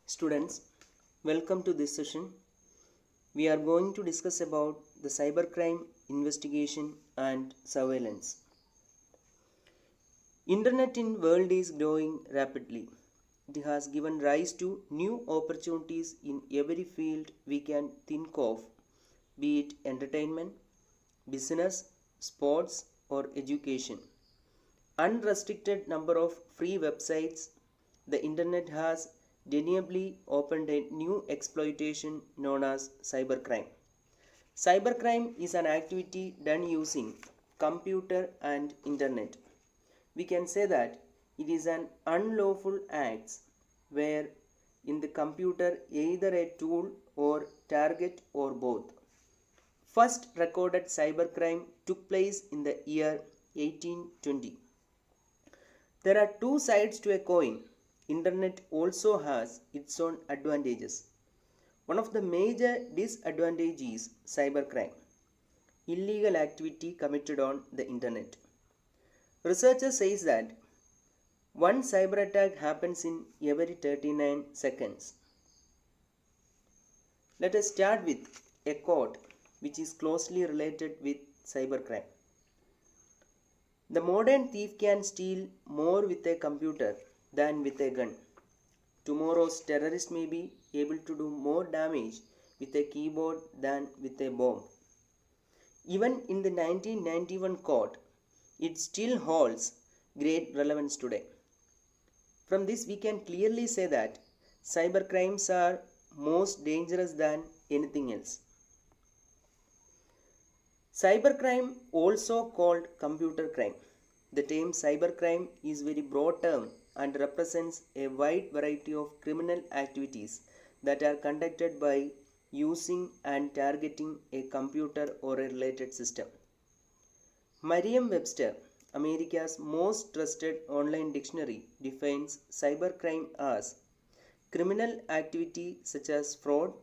Students, welcome to this session. We are going to discuss about the cybercrime investigation and surveillance. Internet in world is growing rapidly. It has given rise to new opportunities in every field we can think of, be it entertainment, business, sports, or education. Unrestricted number of free websites. The internet has deniably opened a new exploitation known as cybercrime. Cybercrime is an activity done using computer and internet. We can say that it is an unlawful act where in the computer either a tool or target or both. First recorded cybercrime took place in the year 1820. There are two sides to a coin. Internet also has its own advantages. One of the major disadvantages is cybercrime, illegal activity committed on the internet. Researchers say that one cyber attack happens in every 39 seconds. Let us start with a quote which is closely related with cybercrime. The modern thief can steal more with a computer than with a gun. Tomorrow's terrorist may be able to do more damage with a keyboard than with a bomb. Even in the 1991 court, it still holds great relevance today. From this, we can clearly say that cybercrimes are most dangerous than anything else. Cybercrime, also called computer crime. The term cybercrime is a very broad term and represents a wide variety of criminal activities that are conducted by using and targeting a computer or a related system. Merriam-Webster, America's most trusted online dictionary, defines cybercrime as criminal activity such as fraud,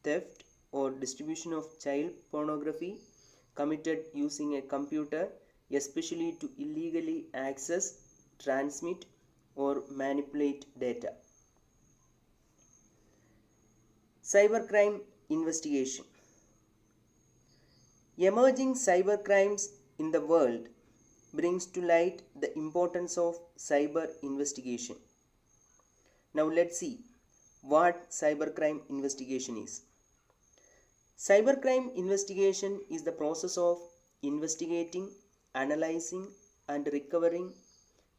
theft, or distribution of child pornography committed using a computer, especially to illegally access, transmit, or manipulate data. Cybercrime investigation. Emerging cybercrimes in the world brings to light the importance of cyber investigation. Now let's see what cybercrime investigation is. Cybercrime investigation is the process of investigating, analyzing, and recovering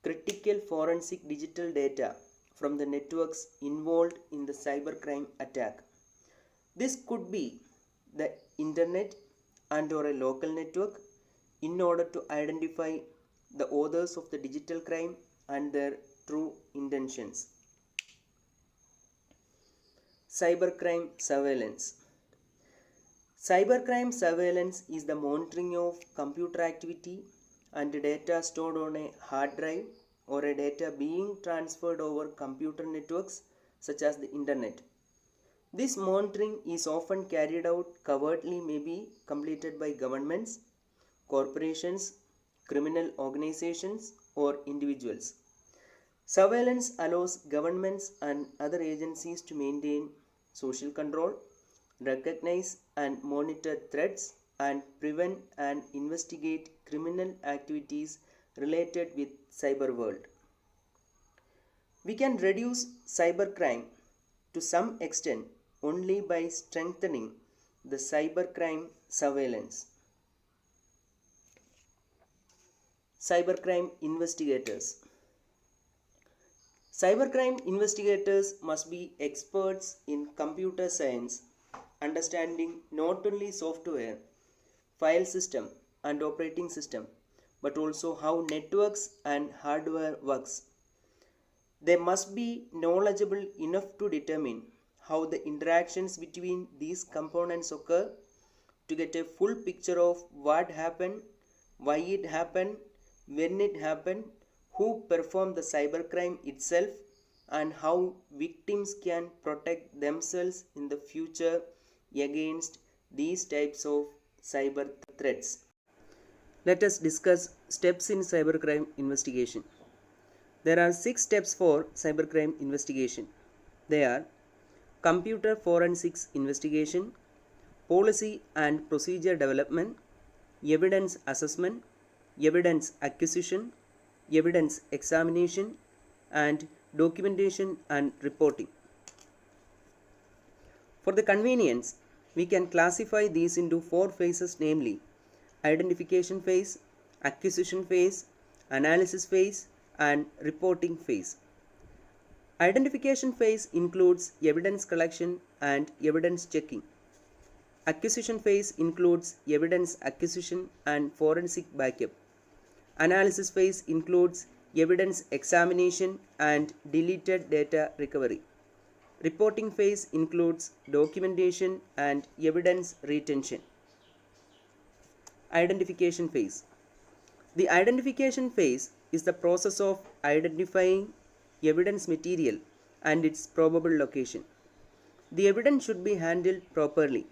critical forensic digital data from the networks involved in the cybercrime attack. This could be the internet and or a local network in order to identify the authors of the digital crime and their true intentions. Cybercrime surveillance. Cybercrime surveillance is the monitoring of computer activity and data stored on a hard drive or a data being transferred over computer networks such as the internet. This monitoring is often carried out covertly, may be completed by governments, corporations, criminal organizations, or individuals. Surveillance allows governments and other agencies to maintain social control, recognize and monitor threats, and prevent and investigate criminal activities related with cyber world. We can reduce cybercrime to some extent only by strengthening the cybercrime surveillance. Cybercrime investigators. Cybercrime investigators must be experts in computer science, understanding not only software, file system, and operating system, but also how networks and hardware works. They must be knowledgeable enough to determine how the interactions between these components occur to get a full picture of what happened, why it happened, when it happened, who performed the cybercrime itself, and how victims can protect themselves in the future against these types of cyber threats. Let us discuss steps in cybercrime investigation. There are 6 steps for cybercrime investigation. They are: computer forensics investigation, policy and procedure development, evidence assessment, evidence acquisition, evidence examination, and documentation and reporting. For the convenience, we can classify these into four phases, namely identification phase, acquisition phase, analysis phase, and reporting phase. Identification phase includes evidence collection and evidence checking. Acquisition phase includes evidence acquisition and forensic backup. Analysis phase includes evidence examination and deleted data recovery. Reporting phase includes documentation and evidence retention. Identification phase. The identification phase is the process of identifying evidence material and its probable location. The evidence should be handled properly.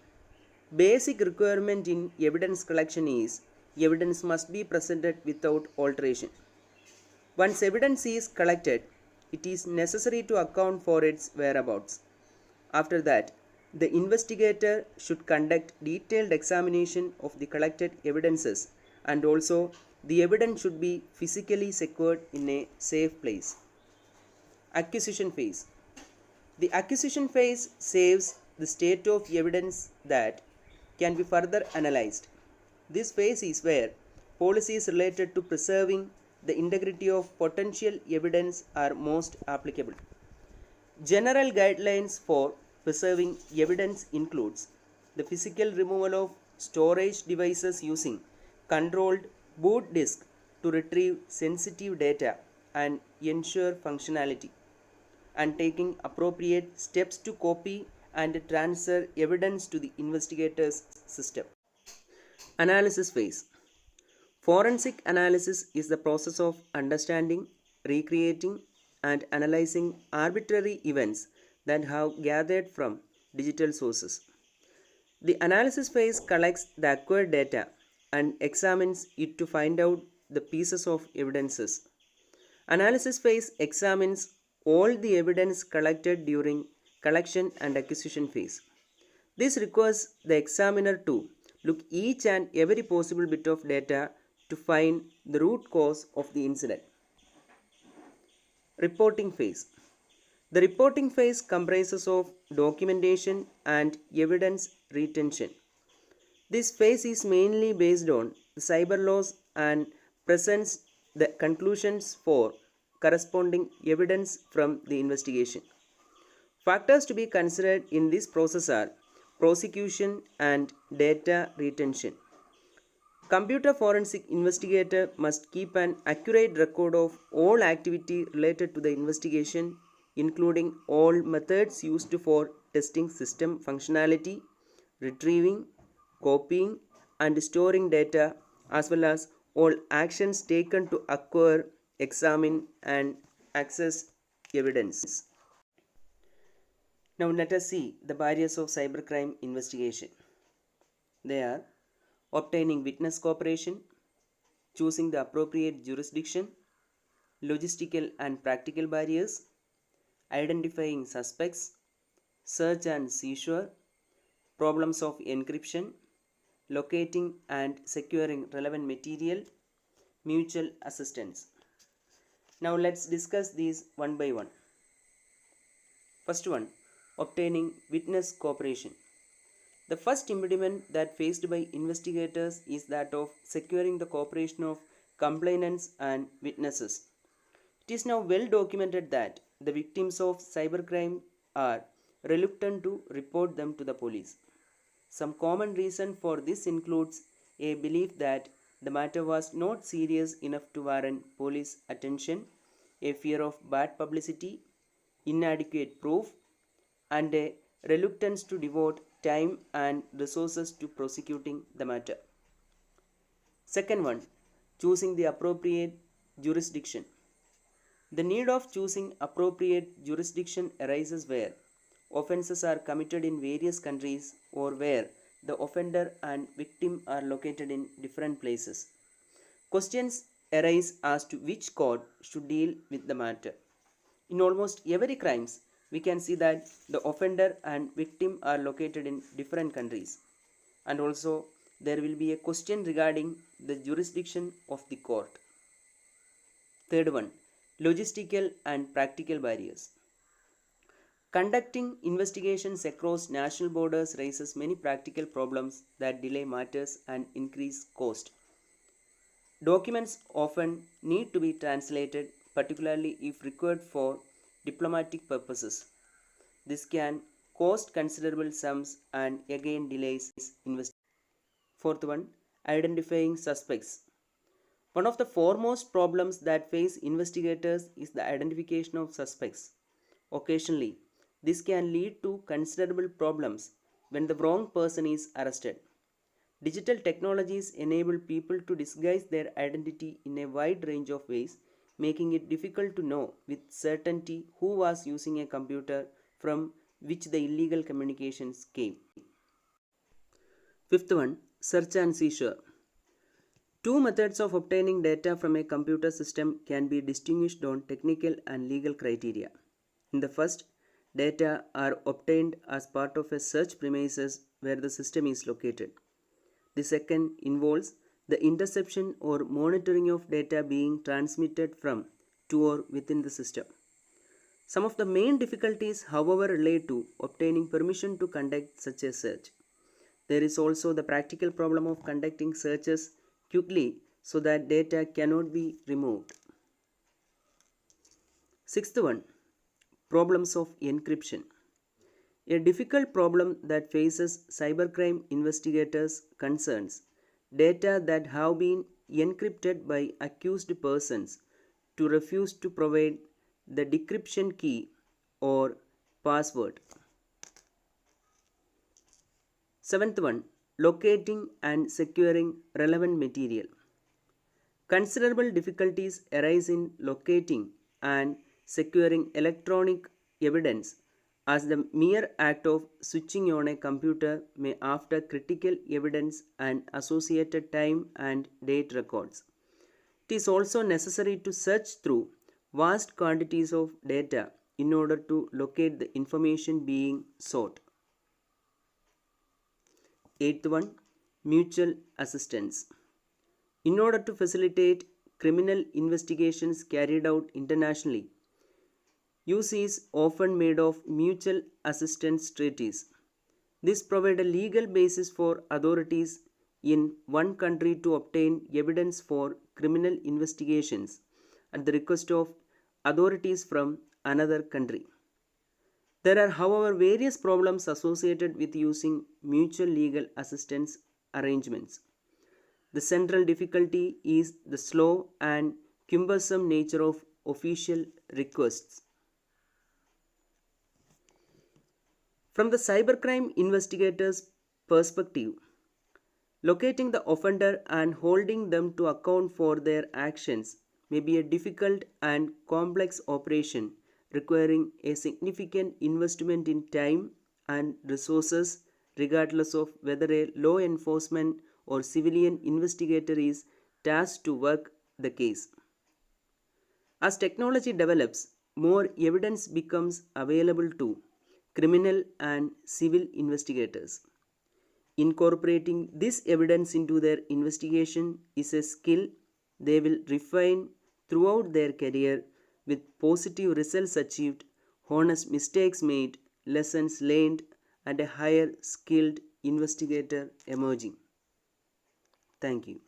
Basic requirement in evidence collection is evidence must be presented without alteration. Once evidence is collected, it is necessary to account for its whereabouts. After that, the investigator should conduct detailed examination of the collected evidences, and also the evidence should be physically secured in a safe place. Acquisition phase. The acquisition phase saves the state of evidence that can be further analyzed. This phase is where policies related to preserving the integrity of potential evidence are most applicable. General guidelines for preserving evidence includes the physical removal of storage devices using controlled boot disk to retrieve sensitive data and ensure functionality, and taking appropriate steps to copy and transfer evidence to the investigator's system. Analysis phase. Forensic analysis is the process of understanding, recreating, and analyzing arbitrary events that have gathered from digital sources. The analysis phase collects the acquired data and examines it to find out the pieces of evidences. Analysis phase examines all the evidence collected during collection and acquisition phase. This requires the examiner to look each and every possible bit of data to find the root cause of the incident. Reporting phase. The reporting phase comprises of documentation and evidence retention. This phase is mainly based on the cyber laws and presents the conclusions for corresponding evidence from the investigation. Factors to be considered in this process are prosecution and data retention. Computer forensic investigator must keep an accurate record of all activity related to the investigation, including all methods used for testing system functionality, retrieving, copying, and storing data, as well as all actions taken to acquire, examine, and access evidence. Now let us see the barriers of cybercrime investigation. They are obtaining witness cooperation, choosing the appropriate jurisdiction, logistical and practical barriers, identifying suspects, search and seizure, problems of encryption, locating and securing relevant material, mutual assistance. Now let's discuss these one by one. First one, obtaining witness cooperation. The first impediment that faced by investigators is that of securing the cooperation of complainants and witnesses. It is now well documented that the victims of cybercrime are reluctant to report them to the police. Some common reason for this includes a belief that the matter was not serious enough to warrant police attention, a fear of bad publicity, inadequate proof, and a reluctance to devote time and resources to prosecuting the matter. Second one, choosing the appropriate jurisdiction. The need of choosing appropriate jurisdiction arises where offenses are committed in various countries or where the offender and victim are located in different places. Questions arise as to which court should deal with the matter. In almost every crimes, we can see that the offender and victim are located in different countries, and also there will be a question regarding the jurisdiction of the court. Third one, logistical and practical barriers. Conducting investigations across national borders raises many practical problems that delay matters and increase cost. Documents often need to be translated, particularly if required for diplomatic purposes. This can cost considerable sums and again delays investigation. Fourth one, identifying suspects. One of the foremost problems that face investigators is the identification of suspects. Occasionally, this can lead to considerable problems when the wrong person is arrested. Digital technologies enable people to disguise their identity in a wide range of ways, making it difficult to know with certainty who was using a computer from which the illegal communications came. Fifth one, search and seizure. Two methods of obtaining data from a computer system can be distinguished on technical and legal criteria. In the first, data are obtained as part of a search premises where the system is located. The second involves the interception or monitoring of data being transmitted from, to, or within the system. Some of the main difficulties, however, relate to obtaining permission to conduct such a search. There is also the practical problem of conducting searches quickly so that data cannot be removed. Sixth one, problems of encryption. A difficult problem that faces cybercrime investigators concerns data that have been encrypted by accused persons to refuse to provide the decryption key or password. Seventh one, locating and securing relevant material. Considerable difficulties arise in locating and securing electronic evidence, as the mere act of switching on a computer may after critical evidence and associated time and date records. It is also necessary to search through vast quantities of data in order to locate the information being sought. Eighth one, mutual assistance. In order to facilitate criminal investigations carried out internationally, use is often made of mutual assistance treaties. This provides a legal basis for authorities in one country to obtain evidence for criminal investigations at the request of authorities from another country. There are, however, various problems associated with using mutual legal assistance arrangements. The central difficulty is the slow and cumbersome nature of official requests. From the cybercrime investigator's perspective, locating the offender and holding them to account for their actions may be a difficult and complex operation requiring a significant investment in time and resources, regardless of whether a law enforcement or civilian investigator is tasked to work the case. As technology develops, more evidence becomes available to criminal and civil investigators. Incorporating this evidence into their investigation is a skill they will refine throughout their career, with positive results achieved, honest mistakes made, lessons learned, and a higher skilled investigator emerging. Thank you.